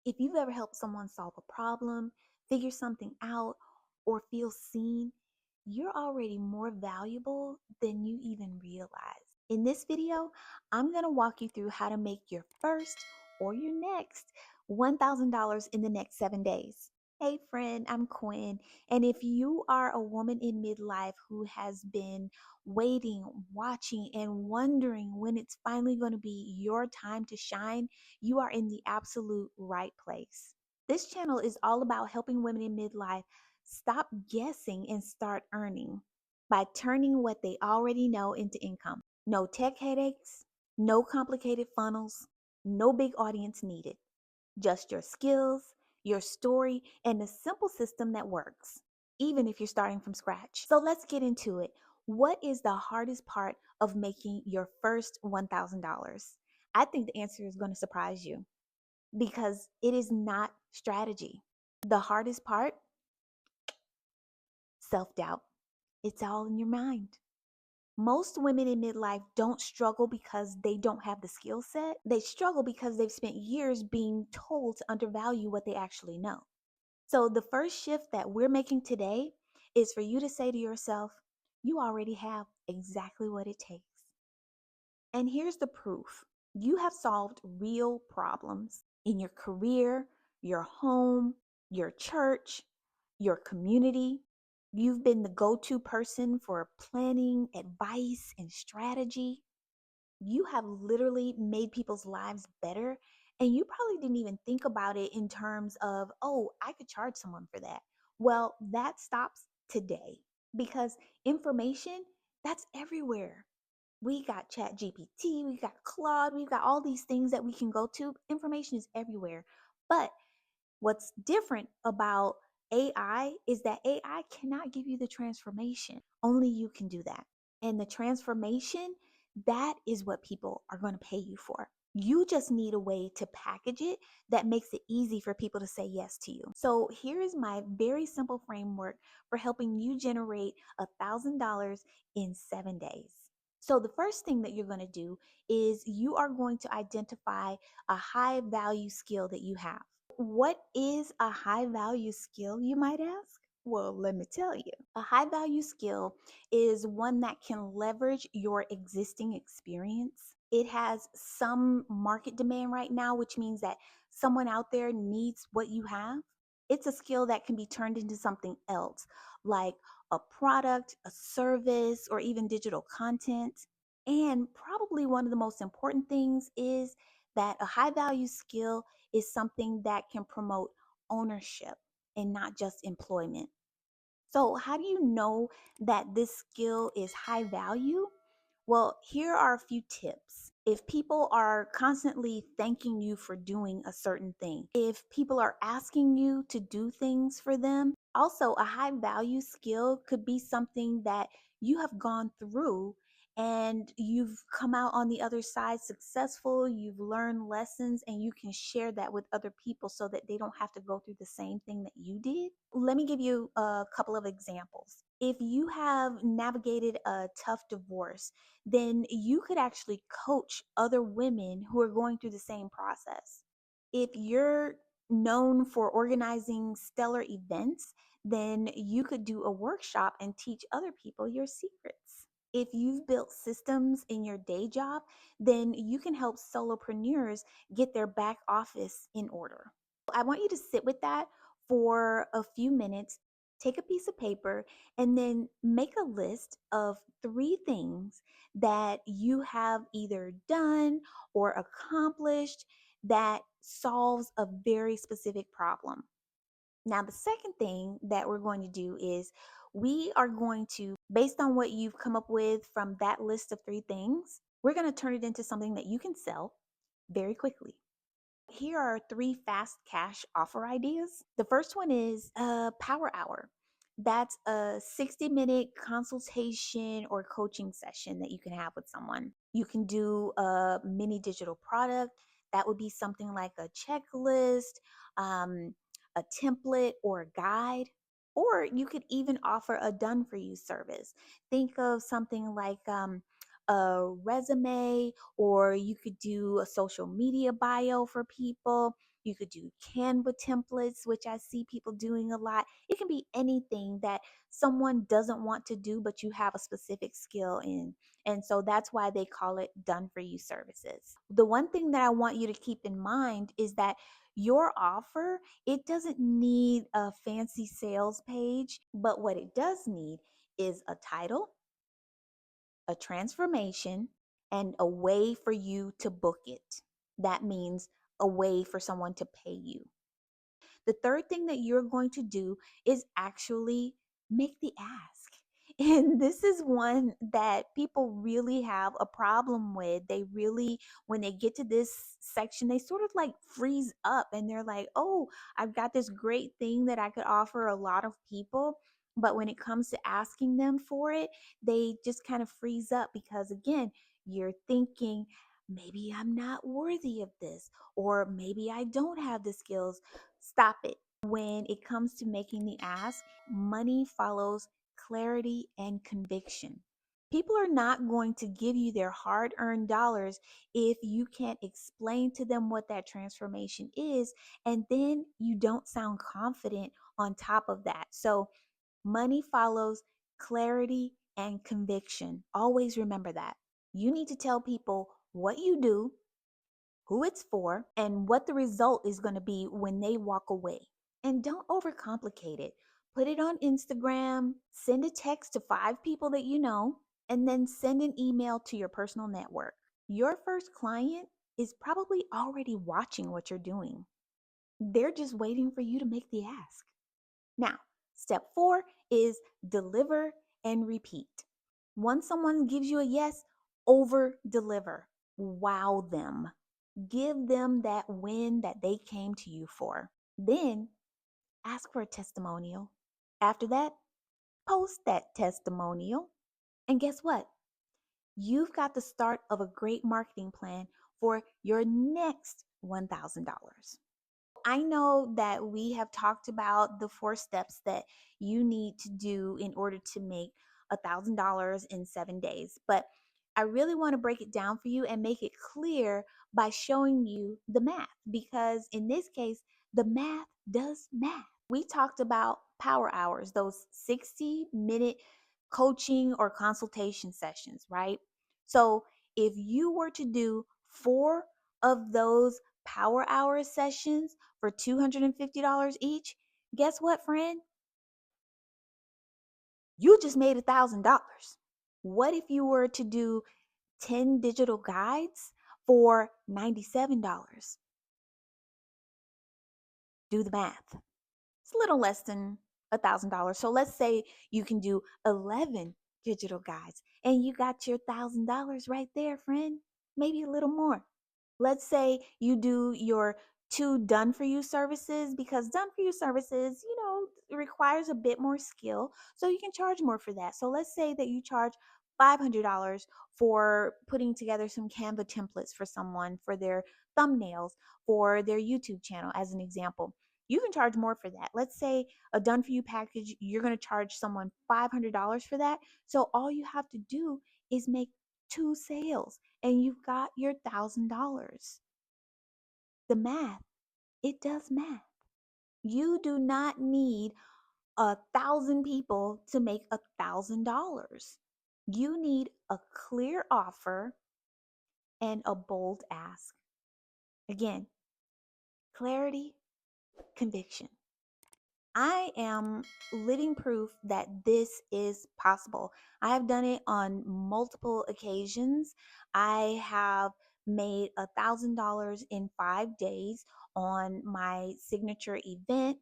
If you've ever helped someone solve a problem, figure something out, or feel seen, you're already more valuable than you even realize. In this video, I'm going to walk you through how to make your first or your next $1,000 in the next 7 days. Hey, friend, I'm Quinn. And if you are a woman in midlife who has been waiting, watching, and wondering when it's finally going to be your time to shine, you are in the absolute right place. This channel is all about helping women in midlife stop guessing and start earning by turning what they already know into income. No tech headaches, no complicated funnels, no big audience needed. Just your skills, your story, and a simple system that works, even if you're starting from scratch. So let's get into it. What is the hardest part of making your first $1,000? I think the answer is going to surprise you because it is not strategy. The hardest part, self doubt. It's all in your mind. Most women in midlife don't struggle because they don't have the skill set. They struggle because they've spent years being told to undervalue what they actually know. So, the first shift that we're making today is for you to say to yourself, you already have exactly what it takes. And here's the proof: you have solved real problems in your career, your home, your church, your community. You've been the go to person for planning, advice, and strategy. You have literally made people's lives better. And you probably didn't even think about it in terms of, oh, I could charge someone for that. Well, that stops today because information, that's everywhere. We got Chat GPT, we got Claude, we've got all these things that we can go to. Information is everywhere. But what's different about AI is that AI cannot give you the transformation. Only you can do that. And the transformation, that is what people are going to pay you for. You just need a way to package it that makes it easy for people to say yes to you. So here is my very simple framework for helping you generate $1,000 in 7 days. So the first thing that you're going to do is you are going to identify a high value skill that you have. What is a high value skill, you might ask? Well, let me tell you. A high value skill is one that can leverage your existing experience. It has some market demand right now, which means that someone out there needs what you have. It's a skill that can be turned into something else, like a product, a service, or even digital content. And probably one of the most important things is that a high value skill is something that can promote ownership and not just employment. So, how do you know that this skill is high value? Well, here are a few tips. If people are constantly thanking you for doing a certain thing, if people are asking you to do things for them, also a high value skill could be something that you have gone through and you've come out on the other side successful, you've learned lessons, and you can share that with other people so that they don't have to go through the same thing that you did. Let me give you a couple of examples. If you have navigated a tough divorce, then you could actually coach other women who are going through the same process. If you're known for organizing stellar events, then you could do a workshop and teach other people your secrets. If you've built systems in your day job, then you can help solopreneurs get their back office in order. I want you to sit with that for a few minutes, take a piece of paper, and then make a list of 3 things that you have either done or accomplished that solves a very specific problem. Now, the second thing that we're going to do is we are going to, based on what you've come up with from that list of 3 things, we're going to turn it into something that you can sell very quickly. Here are 3 fast cash offer ideas. The first one is a power hour. That's a 60-minute consultation or coaching session that you can have with someone. You can do a mini digital product. That would be something like a checklist, a template, or a guide. Or you could even offer a done for you service. Think of something like a resume, or you could do a social media bio for people. You could do Canva templates, which I see people doing a lot. It can be anything that someone doesn't want to do, but you have a specific skill in. And so that's why they call it done for you services. The one thing that I want you to keep in mind is that your offer, it doesn't need a fancy sales page, but what it does need is a title, a transformation, and a way for you to book it. That means a way for someone to pay you. The third thing that you're going to do is actually make the ask. And this is one that people really have a problem with. They really, when they get to this section, they sort of like freeze up and they're like, oh, I've got this great thing that I could offer a lot of people. But when it comes to asking them for it, they just kind of freeze up because, again, you're thinking, maybe I'm not worthy of this, or maybe I don't have the skills. Stop it. When it comes to making the ask, money follows clarity and conviction. People are not going to give you their hard earned dollars if you can't explain to them what that transformation is, and then you don't sound confident on top of that. So, money follows clarity and conviction. Always remember that. You need to tell people what you do, who it's for, and what the result is going to be when they walk away. And don't overcomplicate it. Put it on Instagram, send a text to 5 people that you know, and then send an email to your personal network. Your first client is probably already watching what you're doing. They're just waiting for you to make the ask. Now, step 4 is deliver and repeat. Once someone gives you a yes, over deliver. Wow them. Give them that win that they came to you for. Then ask for a testimonial. After that, post that testimonial. And guess what? You've got the start of a great marketing plan for your next $1,000. I know that we have talked about the 4 steps that you need to do in order to make $1,000 in 7 days, but I really want to break it down for you and make it clear by showing you the math, because in this case, the math does math. We talked about power hours, those 60-minute coaching or consultation sessions, right? So if you were to do 4 of those power hour sessions for $250 each, guess what, friend? You just made $1,000. What if you were to do 10 digital guides for $97? Do the math. It's a little less than $1,000. So let's say you can do 11 digital guides and you got your $1,000 right there, friend. Maybe a little more. Let's say you do your 2 done for you services, because done for you services, it requires a bit more skill. So you can charge more for that. So let's say that you charge $500 for putting together some Canva templates for someone for their thumbnails for their YouTube channel, as an example. You can charge more for that. Let's say a done for you package, you're going to charge someone $500 for that. So all you have to do is make 2 sales and you've got your $1,000. The math, it does math. You do not need 1,000 people to make $1,000. You need a clear offer and a bold ask. Again, clarity, conviction. I am living proof that this is possible. I have done it on multiple occasions. I have made $1,000 in 5 days on my signature event.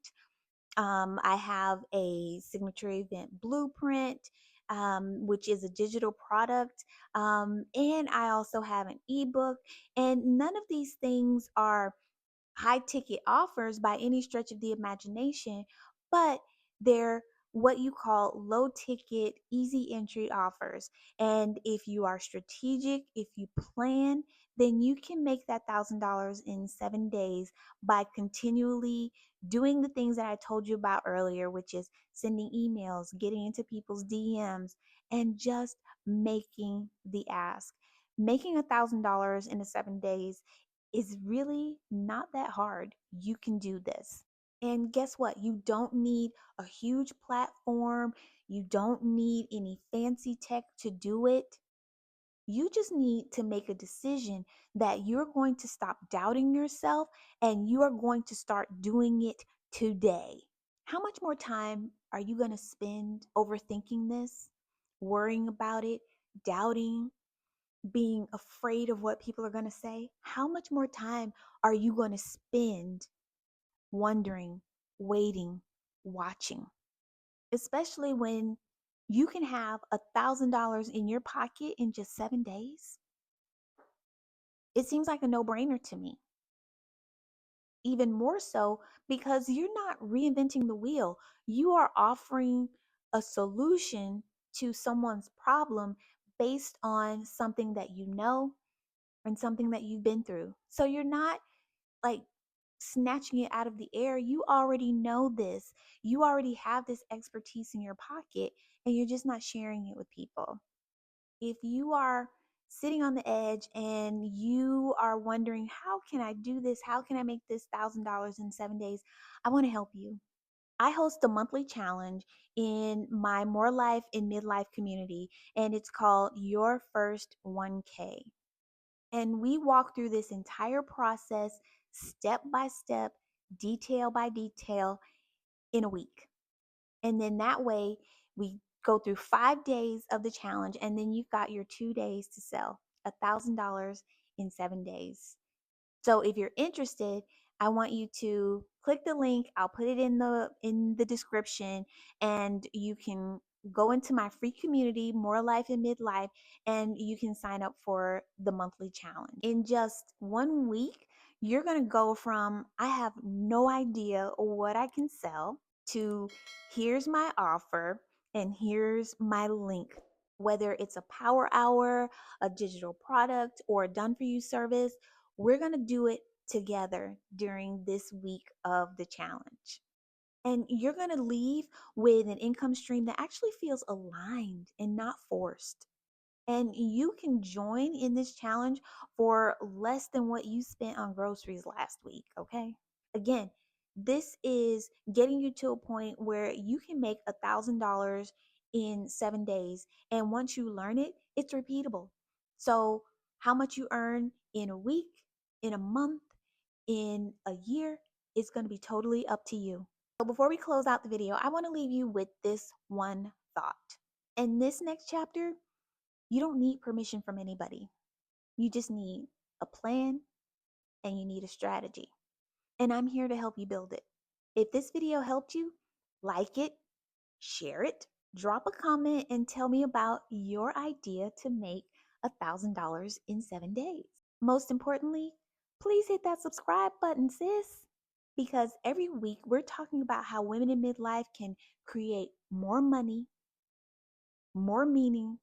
I have a signature event blueprint, which is a digital product. And I also have an ebook. And none of these things are high ticket offers by any stretch of the imagination, but they're what you call low ticket, easy entry offers. And if you are strategic, if you plan, then you can make that $1,000 in 7 days by continually doing the things that I told you about earlier, which is sending emails, getting into people's DMs, and just making the ask. Making $1,000 in the 7 days, is really not that hard. You can do this. And guess what? You don't need a huge platform. You don't need any fancy tech to do it. You just need to make a decision that you're going to stop doubting yourself and you are going to start doing it today. How much more time are you going to spend overthinking this, worrying about it, doubting, being afraid of what people are going to say? How much more time are you going to spend wondering, waiting, watching? Especially when you can have $1,000 in your pocket in just 7 days. It seems like a no brainer to me. Even more so because you're not reinventing the wheel. You are offering a solution to someone's problem based on something that you know and something that you've been through. So you're not like snatching it out of the air. You already know this. You already have this expertise in your pocket and you're just not sharing it with people. If you are sitting on the edge and you are wondering, how can I do this? How can I make this $1,000 in 7 days? I want to help you. I host a monthly challenge in my More Life in Midlife community, and it's called Your First 1K. And we walk through this entire process step by step, detail by detail in a week. And then that way we go through 5 days of the challenge, and then you've got your 2 days to sell $1,000 in 7 days. So if you're interested, I want you to click the link. I'll put it in the description, and you can go into my free community, More Life in Midlife, and you can sign up for the monthly challenge. In just 1 week, you're going to go from I have no idea what I can sell to here's my offer and here's my link. Whether it's a power hour, a digital product, or a done for you service, we're going to do it together during this week of the challenge. And you're going to leave with an income stream that actually feels aligned and not forced. And you can join in this challenge for less than what you spent on groceries last week, okay? Again, this is getting you to a point where you can make $1,000 in 7 days. And once you learn it, it's repeatable. So, how much you earn in a week, in a month, in a year, is going to be totally up to you. So, before we close out the video, I want to leave you with this one thought. In this next chapter, you don't need permission from anybody. You just need a plan and you need a strategy. And I'm here to help you build it. If this video helped you, like it, share it, drop a comment, and tell me about your idea to make $1,000 in 7 days. Most importantly, please hit that subscribe button, sis, because every week we're talking about how women in midlife can create more money, more meaning,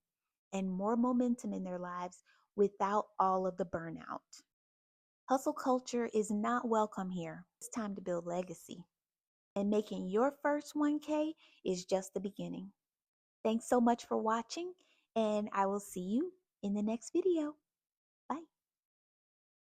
and more momentum in their lives without all of the burnout. Hustle culture is not welcome here. It's time to build legacy. And making your first 1K is just the beginning. Thanks so much for watching, and I will see you in the next video.